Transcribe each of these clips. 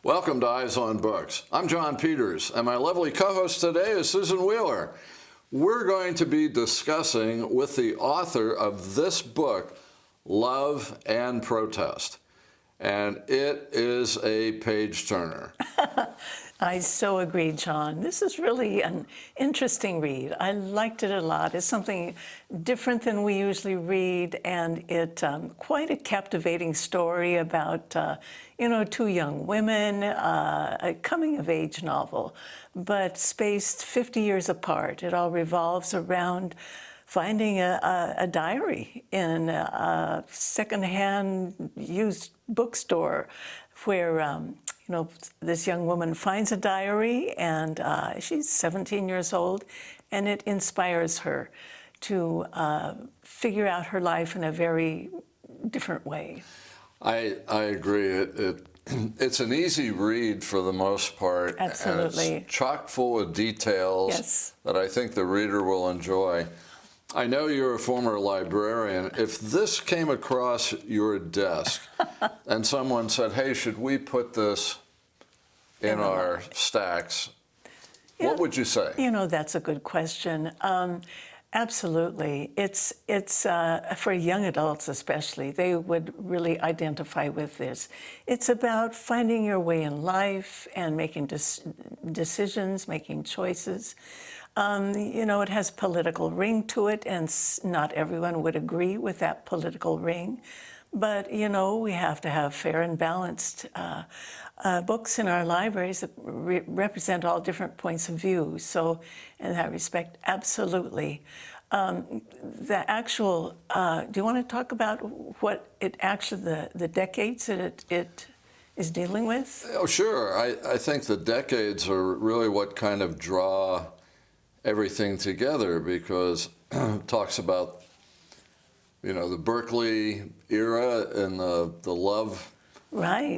Welcome to Eyes on Books. I'm John Peters, and my lovely co-host today is Susan Wheeler. We're going to be discussing with the author of this book, Love and Protest. And it is a page-turner. I so agree, John. This is really an interesting read. I liked it a lot. It's something different than we usually read, and it quite a captivating story about, two young women, a coming-of-age novel, but spaced 50 years apart. It all revolves around finding a diary in a secondhand used bookstore where this young woman finds a diary, and she's 17 years old, and it inspires her to figure out her life in a very different way. I agree. It's an easy read for the most part. Absolutely. And it's chock full of details Yes. that I think the reader will enjoy. I know you're a former librarian. If this came across your desk and someone said, hey, should we put this in our stacks, what would you say? That's a good question. Absolutely. It's for young adults especially, they would really identify with this. It's about finding your way in life and making decisions, making choices. It has political ring to it, and not everyone would agree with that political ring. But, we have to have fair and balanced books in our libraries that represent all different points of view. So in that respect, absolutely. The actual, do you want to talk about what it actually, the decades that it is dealing with? Oh, sure. I think the decades are really what kind of draw everything together, because it talks about the Berkeley era and the love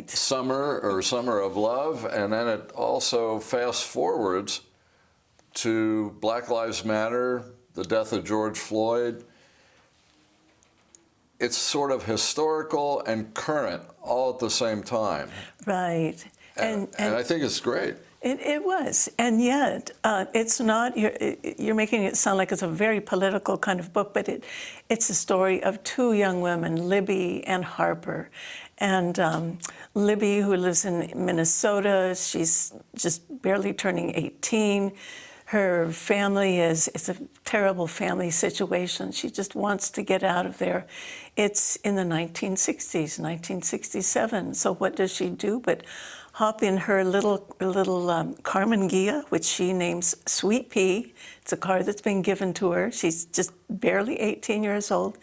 summer of love, and then it also fast forwards to Black Lives Matter, the death of George Floyd. It's sort of historical and current all at the same time. Right. And I think it's great. It was, and yet it's not. You're making it sound like it's a very political kind of book, but it's a story of two young women, Libby and Harper. And Libby, who lives in Minnesota, she's just barely turning 18. Her family it's a terrible family situation. She just wants to get out of there. It's in the 1960s, 1967. So what does she do but hop in her little Carmen Ghia, which she names Sweet Pea. It's a car that's been given to her. She's just barely 18 years old,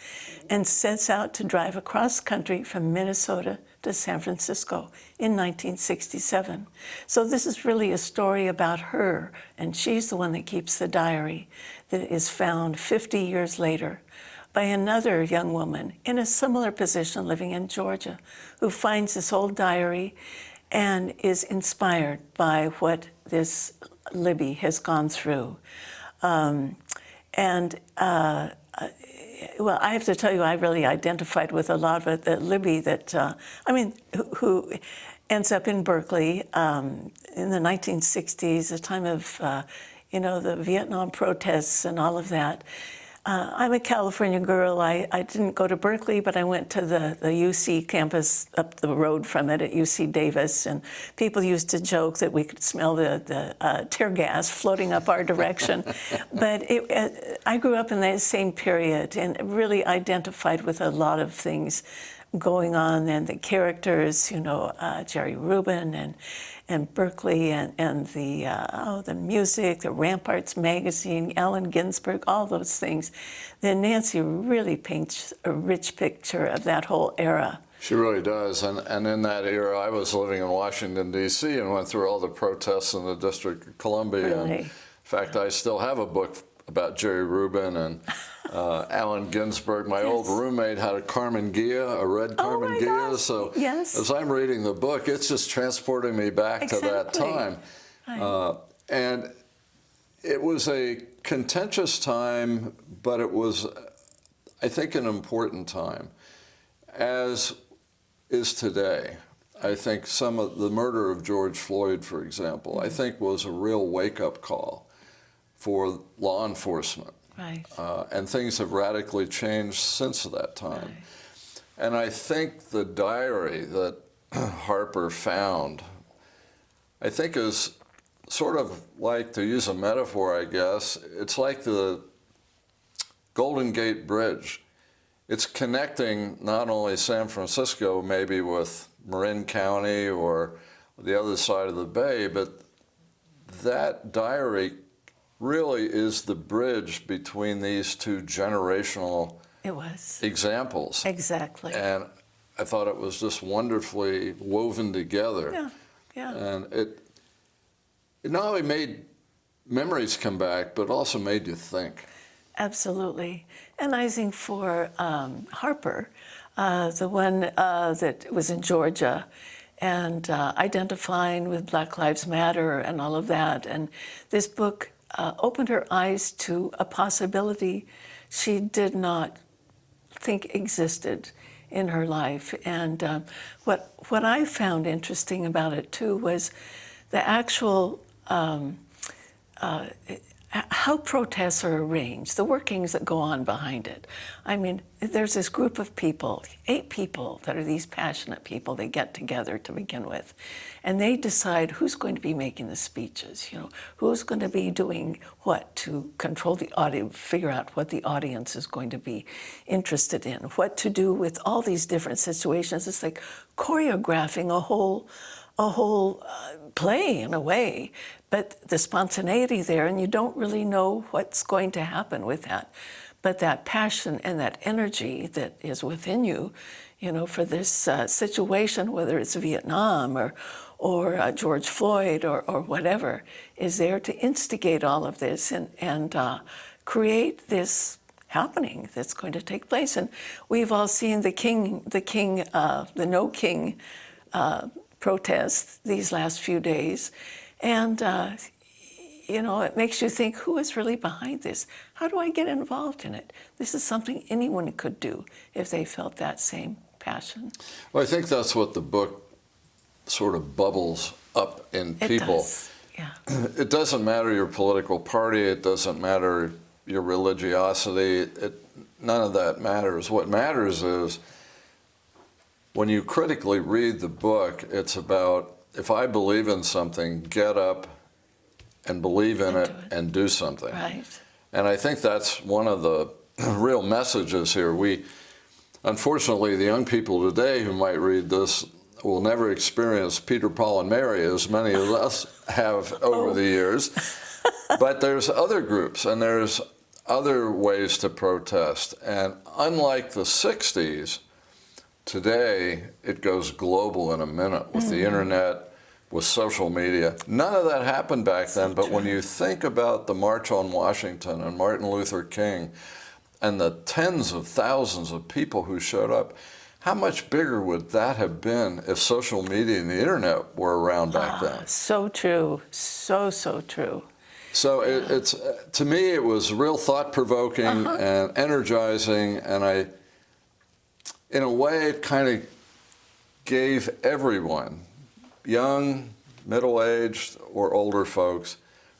and sets out to drive across country from Minnesota to San Francisco in 1967. So this is really a story about her, and she's the one that keeps the diary that is found 50 years later by another young woman in a similar position living in Georgia, who finds this old diary and is inspired by what this Libby has gone through. Well, I have to tell you, I really identified with a lot of it. That Libby, who ends up in Berkeley in the 1960s, the time of, the Vietnam protests and all of that. I'm a California girl. I didn't go to Berkeley, but I went to the UC campus up the road from it at UC Davis, and people used to joke that we could smell the tear gas floating up our direction. But I grew up in that same period and really identified with a lot of things going on, and the characters, Jerry Rubin and Berkeley and the music, the Ramparts magazine, Allen Ginsberg, all those things. Then Nancy really paints a rich picture of that whole era. She really does. And in that era, I was living in Washington, D.C. and went through all the protests in the District of Columbia. Really? And in fact, I still have a book about Jerry Rubin and Allen Ginsberg. My old roommate had a Carmen Ghia, a red Carmen Ghia. Gosh. So yes. As I'm reading the book, it's just transporting me back to that time. And it was a contentious time, but it was, I think, an important time, as is today. I think some of the murder of George Floyd, for example, I think was a real wake-up call for law enforcement. Right. And things have radically changed since that time. Right. And I think the diary that Harper found, I think is sort of like, to use a metaphor, I guess, it's like the Golden Gate Bridge. It's connecting not only San Francisco maybe with Marin County or the other side of the bay, but that diary really is the bridge between these two generational examples. Exactly. And I thought it was just wonderfully woven together. Yeah, yeah. And it not only made memories come back, but also made you think. Absolutely. And I think for Harper, the one that was in Georgia, and identifying with Black Lives Matter and all of that. And this book opened her eyes to a possibility she did not think existed in her life. And what I found interesting about it too was the actual how protests are arranged, the workings that go on behind it. I mean, there's this group of people, 8 people that are these passionate people. They get together to begin with, and they decide who's going to be making the speeches, you know, who's going to be doing what to control the audience, figure out what the audience is going to be interested in, what to do with all these different situations. It's like choreographing a whole play in a way, but the spontaneity there, and you don't really know what's going to happen with that. But that passion and that energy that is within you, you know, for this situation, whether it's Vietnam or George Floyd or whatever, is there to instigate all of this and create this happening that's going to take place. And we've all seen the No King protests these last few days. And, you know, it makes you think, who is really behind this? How do I get involved in it? This is something anyone could do if they felt that same passion. Well, I think that's what the book sort of bubbles up in people. It does, yeah. It doesn't matter your political party. It doesn't matter your religiosity. None of that matters. What matters is when you critically read the book, it's about, if I believe in something, get up and believe in it and do something. Right. And I think that's one of the real messages here. Unfortunately, the young people today who might read this will never experience Peter, Paul, and Mary as many of us have over the years. But there's other groups and there's other ways to protest. And unlike the 60s, today, it goes global in a minute with the internet, with social media. None of that happened back then, but when you think about the March on Washington and Martin Luther King and the tens of thousands of people who showed up, how much bigger would that have been if social media and the internet were around back then? So true. So true. So it's to me, it was real thought-provoking and energizing, and in a way, it kind of gave everyone, young, middle-aged, or older folks,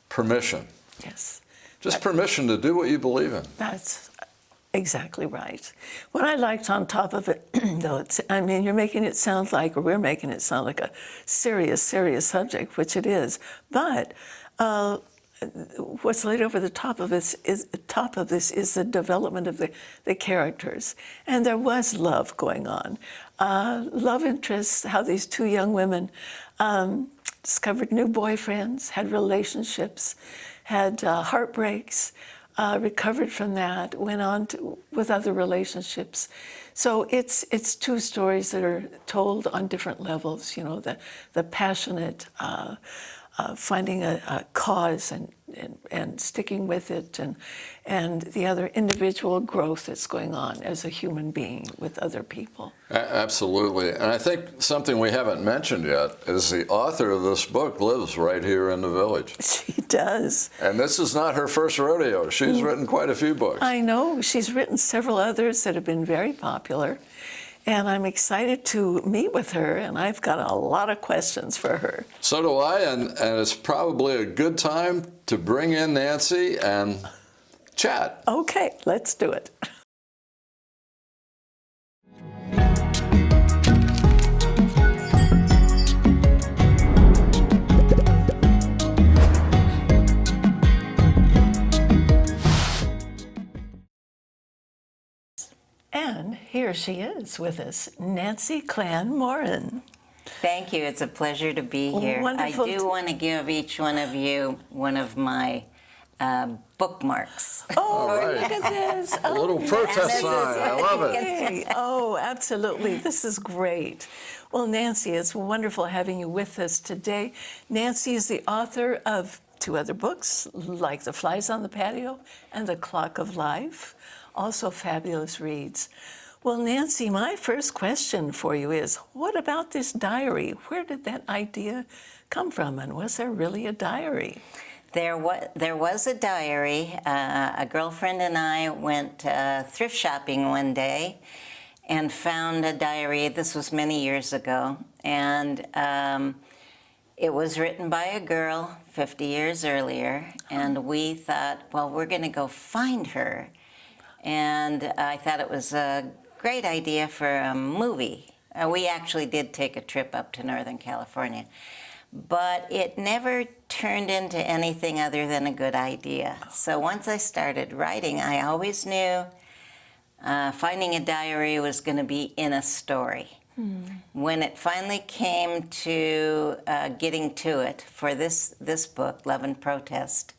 permission. Yes. Just permission to do what you believe in. That's exactly right. What I liked on top of it, though, you're making it sound like, or we're making it sound like a serious subject, which it is. But what's laid over the top of this is the development of the characters. And there was love going on. Love interests, how these 2 young women discovered new boyfriends, had relationships, had heartbreaks, recovered from that, went on with other relationships. So it's 2 stories that are told on different levels, you know, the passionate finding a cause and sticking with it, and the other individual growth that's going on as a human being with other people. Absolutely. And I think something we haven't mentioned yet is the author of this book lives right here in the village. She does. And this is not her first rodeo. She's written quite a few books. I know. She's written several others that have been very popular. And I'm excited to meet with her, and I've got a lot of questions for her. So do I, and it's probably a good time to bring in Nancy and chat. Okay, let's do it. And here she is with us, Nancy Clan Morin. Thank you. It's a pleasure to be here. Wonderful I do want to give each one of you one of my bookmarks. Oh, right. look at this. A little protest sign. I love it. Hey, oh, absolutely. This is great. Well, Nancy, it's wonderful having you with us today. Nancy is the author of 2 other books, like The Flies on the Patio and The Clock of Life, also fabulous reads. Well, Nancy, my first question for you is, what about this diary? Where did that idea come from, and was there really a diary? There was a diary. A girlfriend and I went thrift shopping one day and found a diary. This was many years ago. And it was written by a girl 50 years earlier. And we thought, well, we're going to go find her. And I thought it was a great idea for a movie. We actually did take a trip up to Northern California. But it never turned into anything other than a good idea. So once I started writing, I always knew finding a diary was going to be in a story. When it finally came to getting to it for this book, Love and Protest,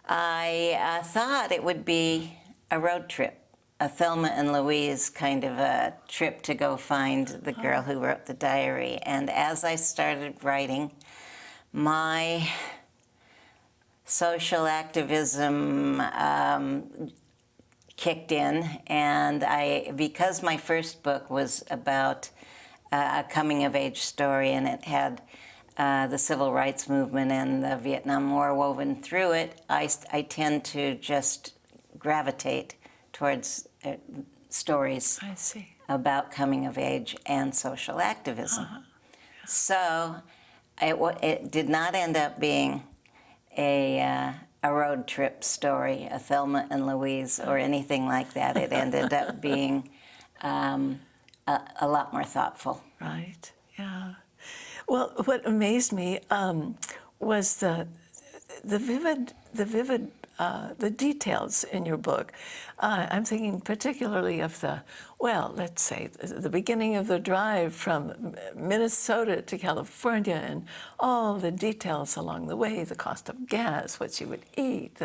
I thought it would be a road trip, a Thelma and Louise kind of a trip to go find the girl who wrote the diary. And as I started writing, my social activism kicked in, and because my first book was about a coming-of-age story, and it had the civil rights movement and the Vietnam War woven through it, I tend to just gravitate towards stories I see. about coming of age and social activism. So it did not end up being a road trip story, a Thelma and Louise, or anything like that. It ended up being a lot more thoughtful. Right, yeah. Well, what amazed me was the vivid the details in your book. I'm thinking particularly of let's say, the beginning of the drive from Minnesota to California, and all the details along the way, the cost of gas, what you would eat,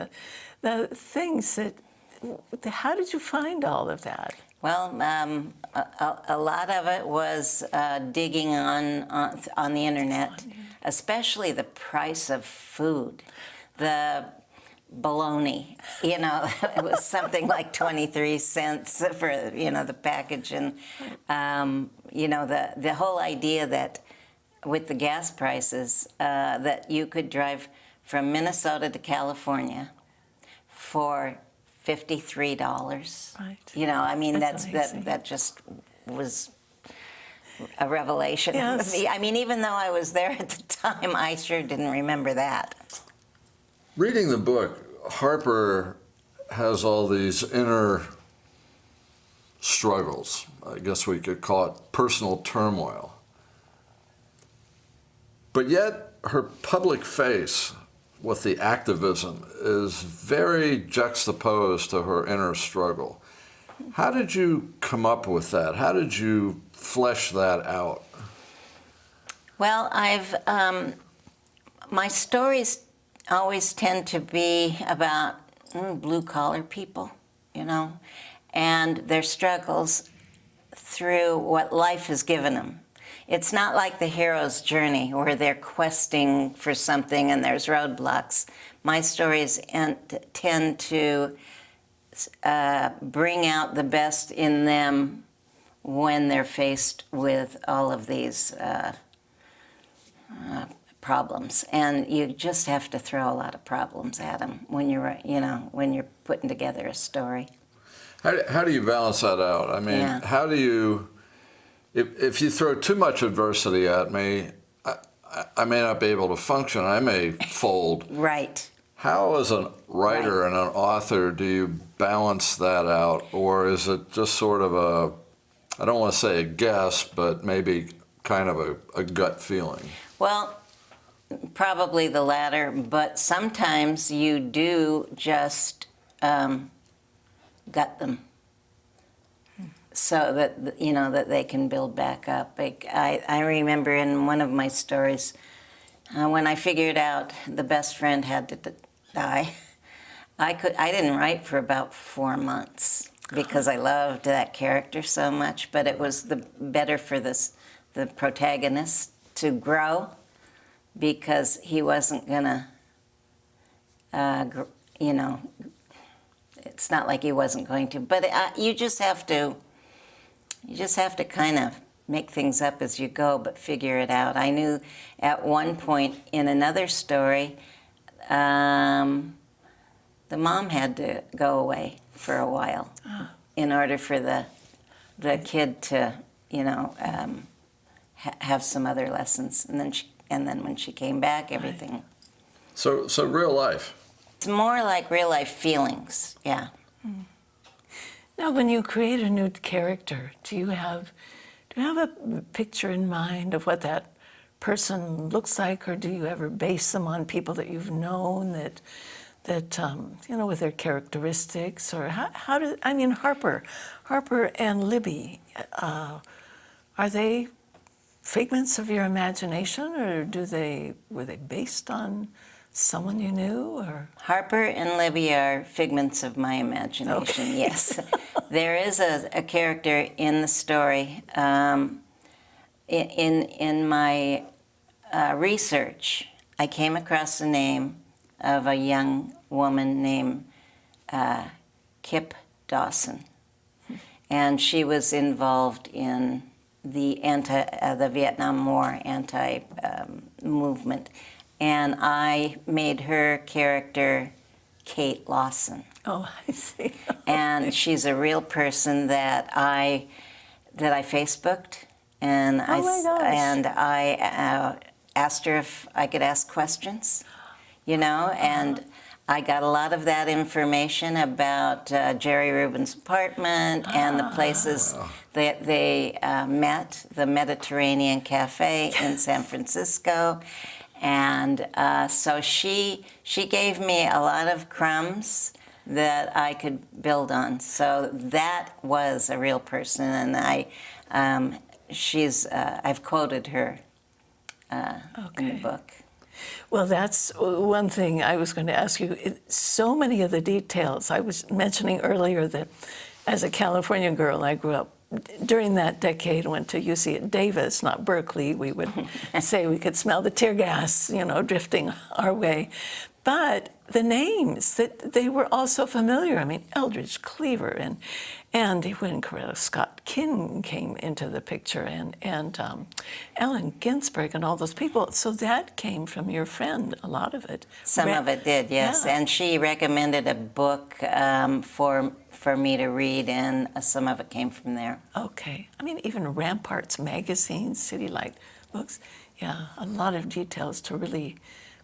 the things that, how did you find all of that? Well, a lot of it was digging on the internet, especially the price of food. The bologna, it was something like 23 cents for, the package. And, the whole idea that with the gas prices, that you could drive from Minnesota to California for $53. Right. That just was a revelation for Yes. me. Even though I was there at the time, I sure didn't remember that. Reading the book, Harper has all these inner struggles. I guess we could call it personal turmoil. But yet, her public face with the activism is very juxtaposed to her inner struggle. How did you come up with that? How did you flesh that out? Well, my stories always tend to be about blue-collar people, and their struggles through what life has given them. It's not like the hero's journey where they're questing for something and there's roadblocks. My stories tend to bring out the best in them when they're faced with all of these problems, and you just have to throw a lot of problems at them when you're putting together a story. How do you balance that out? Yeah. How do you if you throw too much adversity at me, I may not be able to function. I may fold. Right. How, as a writer Right. and an author, do you balance that out? Or is it just sort of a, I don't want to say a guess, but maybe kind of a gut feeling? Well, probably the latter, but sometimes you do just gut them so that, you know, that they can build back up. Like, I remember in one of my stories, when I figured out the best friend had to die, I didn't write for about 4 months because I loved that character so much, but it was better for the protagonist to grow, because he wasn't gonna, you know, it's not like he wasn't going to, but you just have to kind of make things up as you go, but figure it out. I knew at one point in another story, the mom had to go away for a while in order for the kid to, you know, have some other lessons, and then when she came back, everything. So real life. It's more like real life feelings, yeah. Now, when you create a new character, do you have a picture in mind of what that person looks like, or do you ever base them on people that you've known that you know, with their characteristics, or how do, I mean, Harper and Libby, are they figments of your imagination, or were they based on someone you knew, or? Harper and Libby are figments of my imagination, Okay. yes. There is a character in the story. In my research, I came across the name of a young woman named Kip Dawson, and she was involved in the Vietnam War movement, and I made her character Kate Lawson. Oh, I see. And she's a real person that I Facebooked, and Oh my gosh. I asked her if I could ask questions, you know, and I got a lot of that information about Jerry Rubin's apartment and the places that they met, the Mediterranean Cafe in San Francisco. And so she gave me a lot of crumbs that I could build on. So that was a real person, and I've quoted her in the book. Well, that's one thing I was going to ask you. So many of the details. I was mentioning earlier that as a California girl, I grew up during that decade, went to UC at Davis, not Berkeley. We would say we could smell the tear gas, you know, drifting our way. But the names, that they were also familiar. I mean, Eldridge Cleaver and when Coretta Scott King came into the picture, and Allen Ginsberg and all those people. So that came from your friend, a lot of it. Some of it did, yes. Yeah. And she recommended a book for me to read, and some of it came from there. Okay. I mean, even Ramparts magazine, City Light books. Yeah, a lot of details to really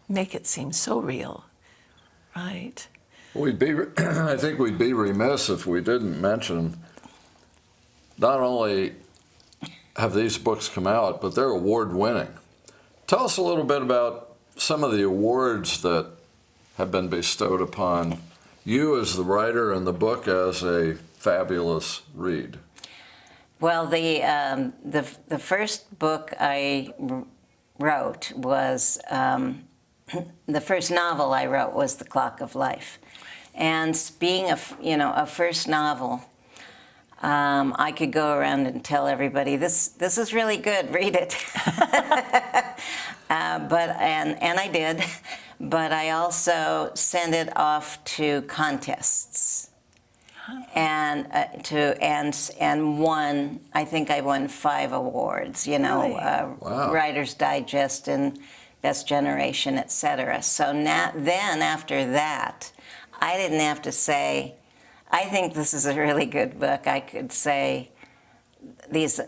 make it seem so real, right? I think we'd be remiss if we didn't mention, not only have these books come out, but they're award-winning. Tell us a little bit about some of the awards that have been bestowed upon you as the writer and the book as a fabulous read. Well, the first book I wrote was, the first novel I wrote was The Clock of Life. And being a first novel, I could go around and tell everybody, this is really good, read it. And I did, but I also sent it off to contests, and won. I think I won 5 awards. You know, Really? Wow. Writer's Digest and Best Generation, etc. So then after that, I didn't have to say, I think this is a really good book. I could say, these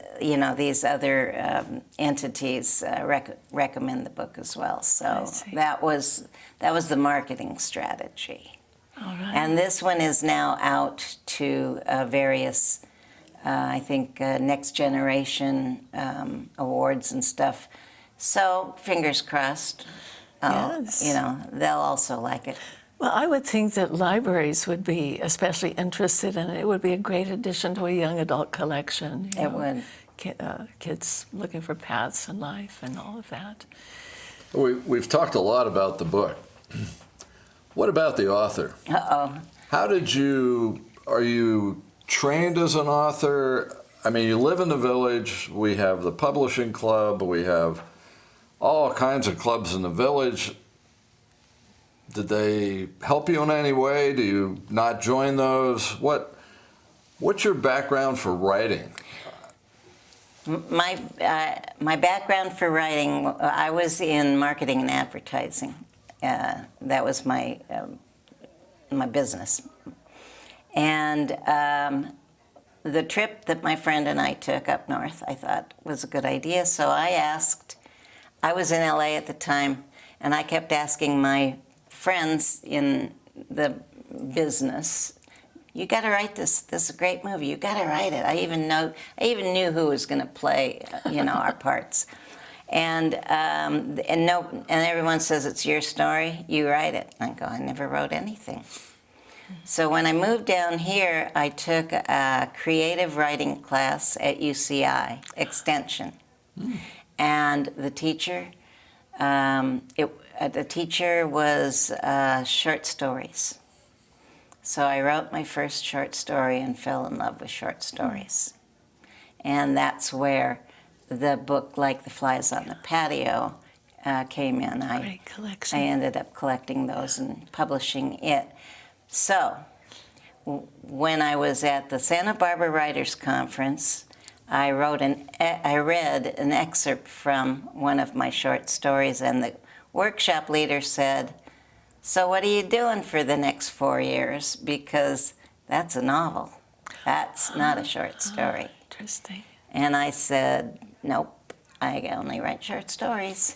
other entities recommend the book as well. So see. that was the marketing strategy. All right. And this one is now out to various, I think, next generation awards and stuff. So fingers crossed. Yes. They'll also like it. Well, I would think that libraries would be especially interested in it. It would be a great addition to a young adult collection. It would. Kids looking for paths in life and all of that. We've talked a lot about the book. What about the author? Uh-oh. Are you trained as an author? I mean, you live in the village. We have the publishing club. We have all kinds of clubs in the village. Did they help you in any way? Do you not join those? What's your background for writing? My background for writing, I was in marketing and advertising. That was my business. And the trip that my friend and I took up north, I thought was a good idea. So I was in LA at the time, and I kept asking my friends in the business, "You got to write this. This is a great movie. You got to write it." I even knew who was going to play, our parts. And everyone says, "It's your story. You write it." I go, "I never wrote anything." So when I moved down here, I took a creative writing class at UCI Extension, and the teacher was short stories. So I wrote my first short story and fell in love with short stories. And that's where the book, Like the Flies on the Patio, came in. Great collection. I ended up collecting those and publishing it. So when I was at the Santa Barbara Writers Conference, I read an excerpt from one of my short stories, and the workshop leader said, "So what are you doing for the next 4 years? Because that's a novel. That's not a short story." Interesting. And I said, "Nope, I only write short stories."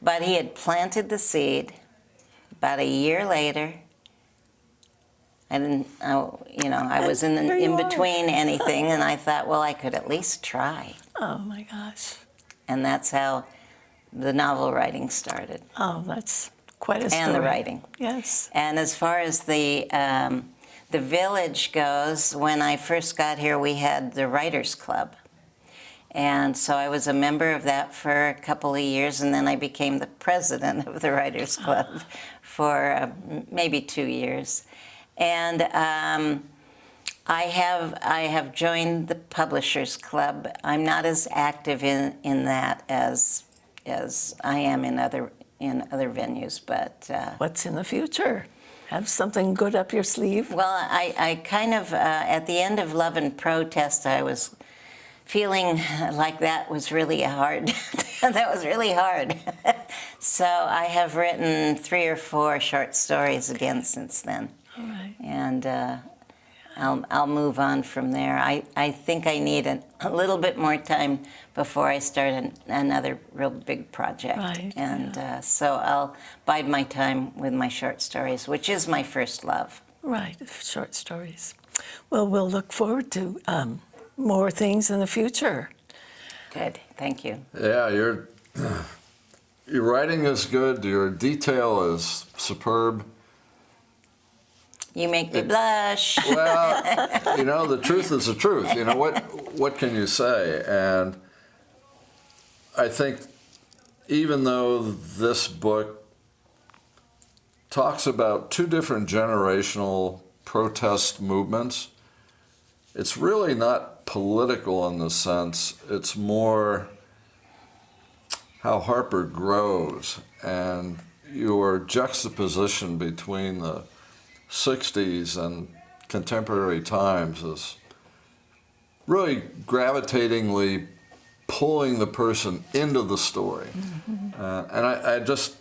But he had planted the seed. About a year later, I was in between anything, and I thought, well, I could at least try. Oh my gosh. And that's how the novel writing started. Oh, that's quite a story. And the writing. Yes. And as far as the village goes, when I first got here, we had the Writers Club. And so I was a member of that for a couple of years, and then I became the president of the Writers Club for maybe 2 years. And I have joined the Publishers Club. I'm not as active in that as I am in other venues, but What's in the future? Have something good up your sleeve? well, I kind of at the end of Love and Protest, I was feeling like that was really hard. That was really hard. So I have written 3 or 4 short stories again since then. All right. And I'll move on from there. I think I need a little bit more time before I start another real big project. Right, And so I'll bide my time with my short stories, which is my first love. Right, short stories. Well, we'll look forward to more things in the future. Good, thank you. Yeah, your writing is good. Your detail is superb. You make me blush. Well, the truth is the truth. What can you say? And I think even though this book talks about 2 different generational protest movements, it's really not political in the sense. It's more how Harper grows and your juxtaposition between the 60s and contemporary times is really gravitatingly pulling the person into the story. And I just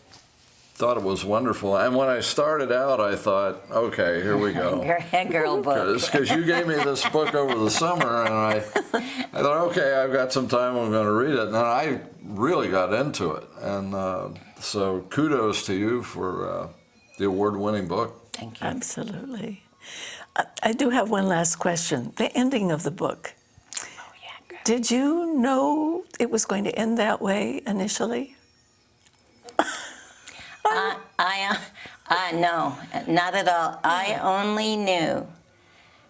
thought it was wonderful. And when I started out, I thought, okay, here we go. Girl book. Because you gave me this book over the summer, and I thought, okay, I've got some time, I'm going to read it. And I really got into it. And so kudos to you for the award-winning book. Thank you. Absolutely. I do have one last question. The ending of the book. Oh, yeah, girl. Did you know it was going to end that way initially? No, not at all. I only knew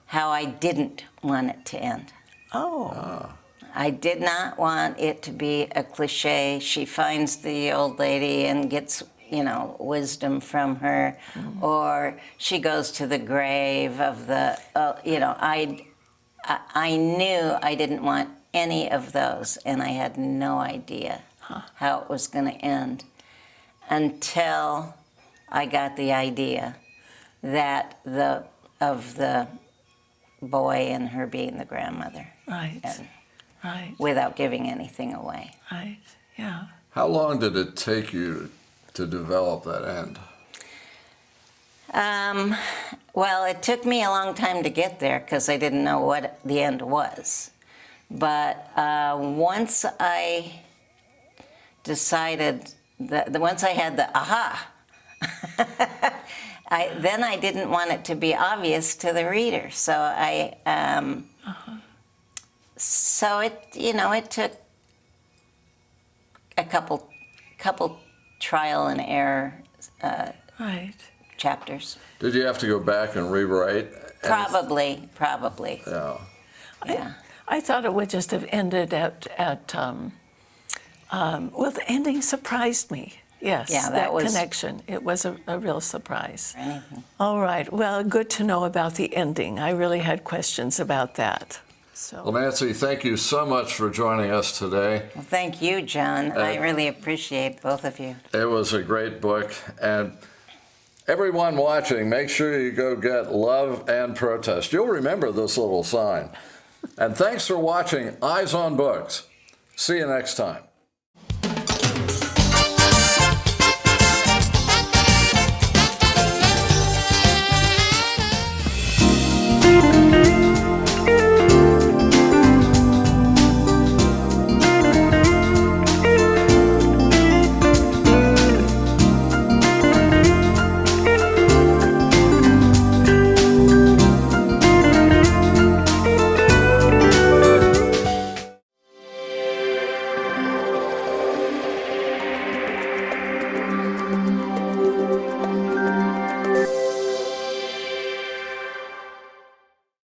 how I didn't want it to end. Oh. I did not want it to be a cliche. She finds the old lady and gets, wisdom from her, or she goes to the grave of the, I knew I didn't want any of those, and I had no idea how it was going to end until I got the idea that of the boy and her being the grandmother. Right. And Right. without giving anything away. Right. Yeah. How long did it take you to develop that end? Well, it took me a long time to get there because I didn't know what the end was. But once I decided once I had the aha, then I didn't want it to be obvious to the reader. So so it took a couple trial and error Right. chapters. Did you have to go back and rewrite? Probably. Yeah. Yeah. I thought it would just have ended at well, the ending surprised me. Yes, Yeah, that was- connection. It was a real surprise. Anything. All right. Well, good to know about the ending. I really had questions about that. Well, So, Nancy, thank you so much for joining us today. Well, thank you, John. I really appreciate both of you. It was a great book. And everyone watching, make sure you go get Love and Protest. You'll remember this little sign. And thanks for watching Eyes on Books. See you next time.